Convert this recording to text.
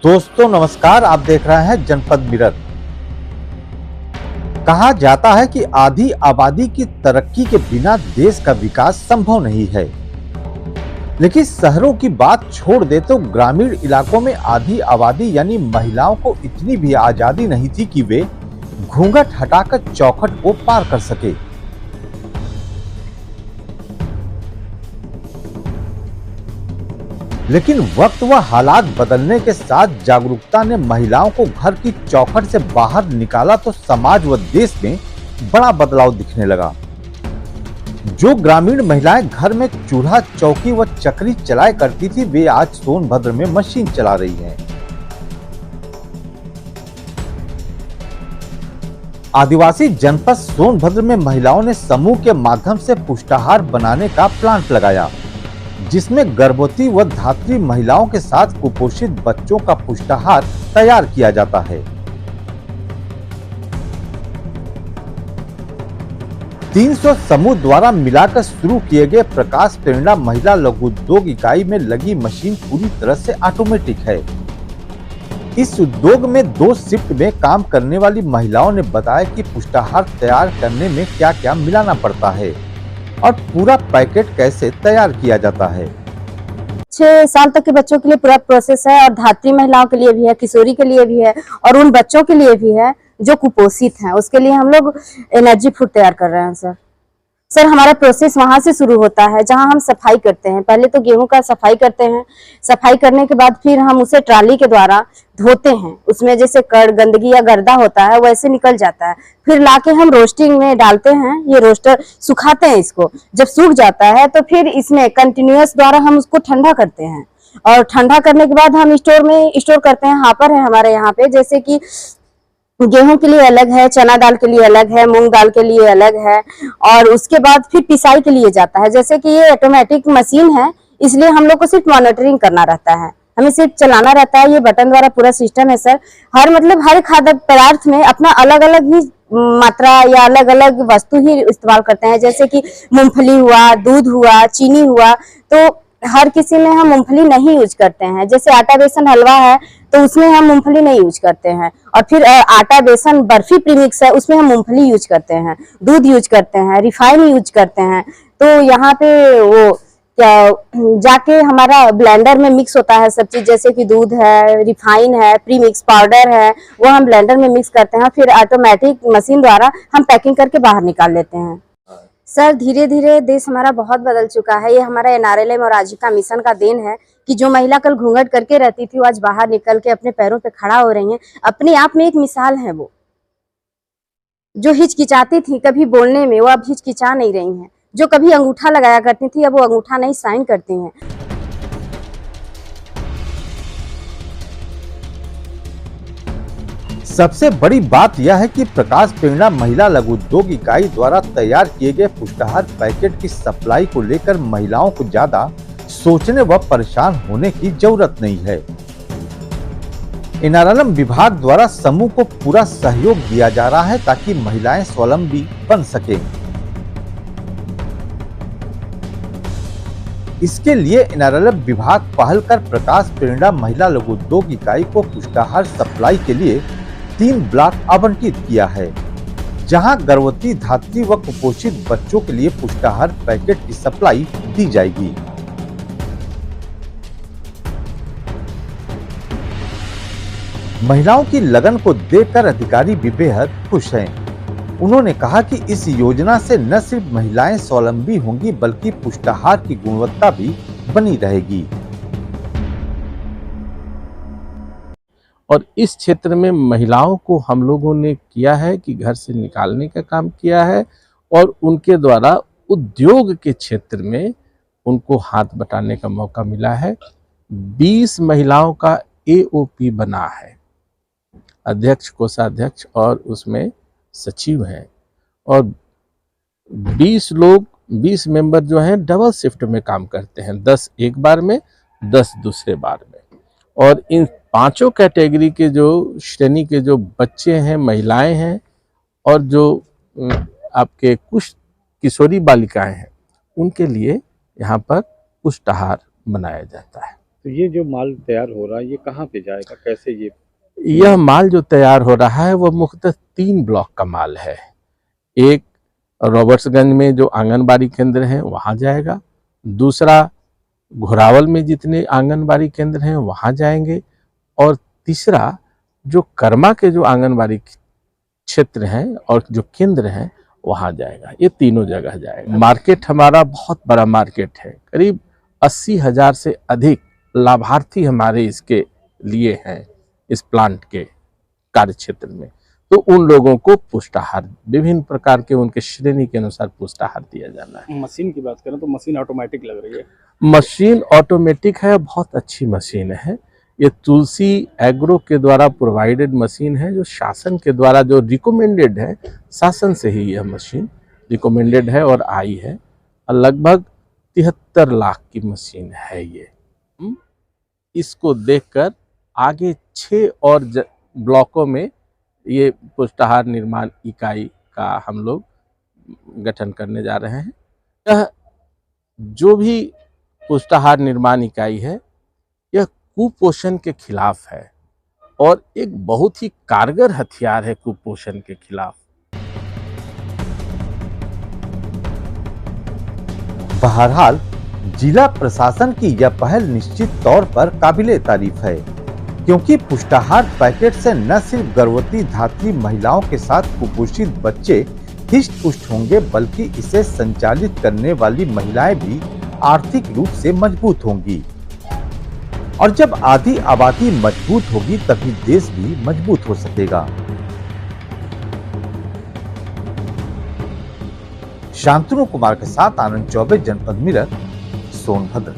दोस्तों नमस्कार, आप देख रहे हैं जनपद मिरर। कहा जाता है कि आधी आबादी की तरक्की के बिना देश का विकास संभव नहीं है, लेकिन शहरों की बात छोड़ दे तो ग्रामीण इलाकों में आधी आबादी यानी महिलाओं को इतनी भी आजादी नहीं थी कि वे घूंघट हटाकर चौखट को पार कर सके। लेकिन वक्त व हालात बदलने के साथ जागरूकता ने महिलाओं को घर की चौखट से बाहर निकाला तो समाज व देश में बड़ा बदलाव दिखने लगा। जो ग्रामीण महिलाएं घर में चूल्हा चौकी व चक्री चलाया करती थी, वे आज सोनभद्र में मशीन चला रही हैं। आदिवासी जनपद सोनभद्र में महिलाओं ने समूह के माध्यम से पुष्टाहार बनाने का प्लांट लगाया, जिसमें गर्भवती व धात्री महिलाओं के साथ कुपोषित बच्चों का पुष्टाहार तैयार किया जाता है। 300 समूह द्वारा मिलाकर शुरू किए गए प्रकाश प्रेरणा महिला लघु उद्योग इकाई में लगी मशीन पूरी तरह से ऑटोमेटिक है। इस उद्योग में 2 शिफ्ट में काम करने वाली महिलाओं ने बताया कि पुष्टाहार तैयार करने में क्या क्या मिलाना पड़ता है और पूरा पैकेट कैसे तैयार किया जाता है। 6 साल तक के बच्चों के लिए पूरा प्रोसेस है और धात्री महिलाओं के लिए भी है, किशोरी के लिए भी है और उन बच्चों के लिए भी है जो कुपोषित हैं। उसके लिए हम लोग एनर्जी फूड तैयार कर रहे हैं। सर हमारा प्रोसेस वहां से शुरू होता है जहां हम सफाई करते हैं। पहले तो गेहूं का सफाई करते हैं, सफाई करने के बाद फिर हम उसे ट्राली के द्वारा धोते हैं। उसमें जैसे कड़ गंदगी या गर्दा होता है वैसे निकल जाता है। फिर लाके हम रोस्टिंग में डालते हैं, ये रोस्टर सुखाते हैं। इसको जब सूख जाता है तो फिर इसमें कंटिन्यूअस द्वारा हम उसको ठंडा करते हैं और ठंडा करने के बाद हम स्टोर में स्टोर करते हैं। हापर है हमारे यहाँ पे, जैसे कि गेहूं के लिए अलग है, चना दाल के लिए अलग है, मूंग दाल के लिए अलग है और उसके बाद फिर पिसाई के लिए जाता है। जैसे कि ये ऑटोमेटिक मशीन है, इसलिए हम लोग को सिर्फ मॉनिटरिंग करना रहता है, हमें सिर्फ चलाना रहता है। ये बटन द्वारा पूरा सिस्टम है सर। हर खाद्य पदार्थ में अपना अलग अलग ही मात्रा या अलग अलग वस्तु ही इस्तेमाल करते हैं। जैसे कि मूंगफली हुआ, दूध हुआ, चीनी हुआ, तो हर किसी में हम मूंगफली नहीं यूज करते हैं। जैसे आटा बेसन हलवा है तो उसमें हम मूंगफली नहीं यूज करते हैं। और फिर आटा बेसन बर्फी प्रीमिक्स है, उसमें हम मूंगफली यूज करते हैं, दूध यूज करते हैं, रिफाइन यूज करते हैं। तो यहाँ पे वो क्या जाके हमारा ब्लेंडर में मिक्स होता है सब चीज, जैसे कि दूध है, रिफाइन है, प्रीमिक्स पाउडर है, वो हम ब्लेंडर में मिक्स करते हैं। फिर ऑटोमेटिक मशीन द्वारा हम पैकिंग करके बाहर निकाल लेते हैं। सर धीरे धीरे देश हमारा बहुत बदल चुका है। ये हमारा NRLM और आजीविका मिशन का देन है कि जो महिला कल घूंघट करके रहती थी वो आज बाहर निकल के अपने पैरों पे खड़ा हो रही हैं। अपने आप में एक मिसाल है। वो जो हिचकिचाती थी कभी बोलने में, वो अब हिचकिचा नहीं रही हैं। जो कभी अंगूठा लगाया करती थी अब वो अंगूठा नहीं साइन करती हैं। सबसे बड़ी बात यह है कि प्रकाश प्रेरणा महिला लघु उद्योग इकाई द्वारा तैयार किए गए पुष्टाहार पैकेट की सप्लाई को लेकर महिलाओं को ज्यादा सोचने व परेशान होने की जरूरत नहीं है। NRLM विभाग द्वारा समूह को पूरा सहयोग दिया जा रहा है ताकि महिलाएं स्वावलंबी बन सके। इसके लिए NRLM विभाग पहल कर प्रकाश प्रेरणा महिला लघु उद्योग इकाई को पुष्टाहार सप्लाई के लिए 3 ब्लॉक आवंटित किया है, जहां गर्भवती धात्री व कुपोषित बच्चों के लिए पुष्टाहार पैकेट की सप्लाई दी जाएगी। महिलाओं की लगन को देखकर अधिकारी भी बेहद खुश हैं। उन्होंने कहा कि इस योजना से न सिर्फ महिलाएं स्वावलंबी होंगी बल्कि पुष्टाहार की गुणवत्ता भी बनी रहेगी। और इस क्षेत्र में महिलाओं को हम लोगों ने किया है कि घर से निकालने का काम किया है और उनके द्वारा उद्योग के क्षेत्र में उनको हाथ बटाने का मौका मिला है। 20 महिलाओं का AOP बना है, अध्यक्ष, कोषाध्यक्ष और उसमें सचिव हैं। और 20 मेंबर जो हैं डबल शिफ्ट में काम करते हैं, 10 एक बार में, 10 दूसरे बार में। और इन 5 कैटेगरी के जो श्रेणी के जो बच्चे हैं, महिलाएं हैं और जो आपके कुछ किशोरी बालिकाएं हैं, उनके लिए यहाँ पर पुष्टाहार बनाया जाता है। तो ये जो माल तैयार हो रहा है ये कहाँ पे जाएगा, कैसे ये? यह माल जो तैयार हो रहा है वह मुख्यतः 3 ब्लॉक का माल है। एक रॉबर्ट्सगंज में जो आंगनबाड़ी केंद्र हैं वहाँ जाएगा, दूसरा घोरावल में जितने आंगनबाड़ी केंद्र हैं वहाँ जाएंगे, और तीसरा जो कर्मा के जो आंगनबाड़ी क्षेत्र हैं और जो केंद्र हैं वहाँ जाएगा। ये तीनों जगह जाएगा। मार्केट हमारा बहुत बड़ा मार्केट है, करीब 80,000 से अधिक लाभार्थी हमारे इसके लिए हैं इस प्लांट के कार्य क्षेत्र में। तो उन लोगों को पुष्टाहार विभिन्न प्रकार के उनके श्रेणी के अनुसार पुष्टाहार दिया जाना है। मशीन की बात करें तो मशीन ऑटोमेटिक लग रही है। मशीन ऑटोमेटिक है, बहुत अच्छी मशीन है। ये तुलसी एग्रो के द्वारा प्रोवाइडेड मशीन है, जो शासन के द्वारा जो रिकमेंडेड है, शासन से ही यह मशीन रिकमेंडेड है और आई है। लगभग 73 लाख की मशीन है ये। इसको देखकर आगे 6 और ब्लॉकों में ये पुष्टाहार निर्माण इकाई का हम लोग गठन करने जा रहे हैं। यह जो भी पुष्टाहार निर्माण इकाई है यह कुपोषण के खिलाफ है और एक बहुत ही कारगर हथियार है कुपोषण के खिलाफ। बहरहाल जिला प्रशासन की यह पहल निश्चित तौर पर काबिले तारीफ है, क्योंकि पुष्टाहार पैकेट से न सिर्फ गर्भवती धात्री महिलाओं के साथ कुपोषित बच्चे हिष्ट पुष्ट होंगे, बल्कि इसे संचालित करने वाली महिलाएं भी आर्थिक रूप से मजबूत होंगी। और जब आधी आबादी मजबूत होगी तभी देश भी मजबूत हो सकेगा। शांतनु कुमार के साथ आनंद चौबे, जनपद मिरर, सोनभद्र।